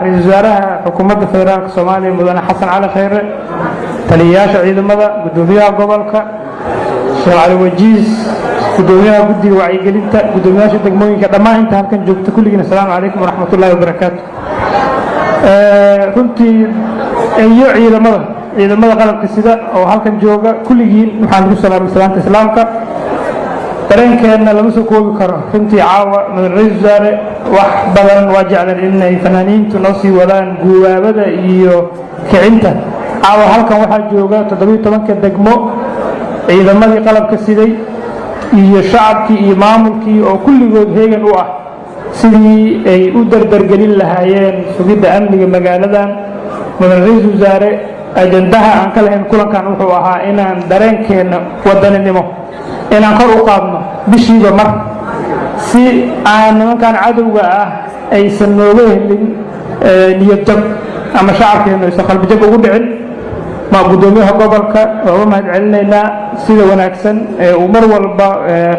رئيس وزراء حكومة الفدرال الصومالي مدن حسن على خير تلياش عيد مدى قدوميها قبلك شيخ علي وجيز قدوميها قدي وعي قلنتا قدوميها شدك موين كدما انت هلكن جوبت كلنا السلام عليكم ورحمة الله وبركاته كنت ايو عيد مدى قلب كسيدة او هلكن جوغا كلين محمد السلام سلامة سلامك dareenkeena lama soo koobi karo runtii caawa madaxweyne wasaare wax badan waa jeclan inay fanaaniintu noo sii wadaan guubaabada iyo kicinta caawa halkan waxaa jooga 17 degmo ciidamadii qalabka siday iyo shacabkii iyo maamulkii oo kulligood heegan u ah sidii ay u dardargelin lahaayeen sugidda amniga magaaladan madaxweyne wasaare ajandaha aan ka lahayn kulankan wuxuu ahaa inaan dareenkeena wadaninimo inaan kor u qaadno bishiiba mar si aan nimankan cadowga ah aysan nooga helin niyad jab ama shacabkeena aysan qalbi jab ugu dhicin ma gudoomiyaha gobolka waa mahad celinaynaa sida wanaagsan ee uu mar walba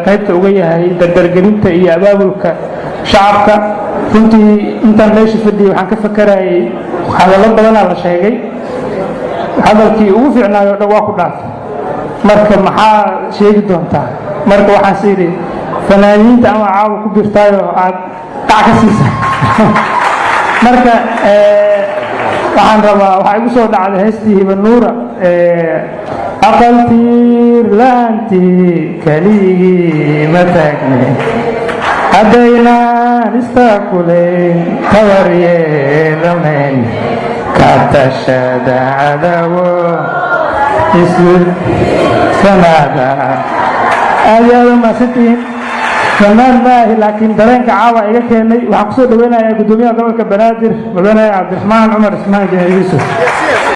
qaybta uga yahay dardargelinta iyo abaabulka shacabka runtii intaan meesha fadhiyay waxaan ka fakarayay hadallo badanaa la sheegay hadalkii ugu fiicnaayo dhan waa ku dhaafay marka maxaa sheegi doontaa marka waxaan siiri fanaaniinta ama caawa ku birtaayo aad dhac ka siisa marka waxaan rabaa waxaa igu soo dhacday heestii hibanuura aqaltiir laantii keligii ma taagne haddaynaan istaakulayn tabar yeelanayn ka tashada cadawo isku sanada aad ma sitiin فنان ماهي لكن درينك عاوة إيجا كيني وحقصود وينا يا قدومية قبلك بنادر مدنة عبد الرحمن عمر اسماعيل يوسف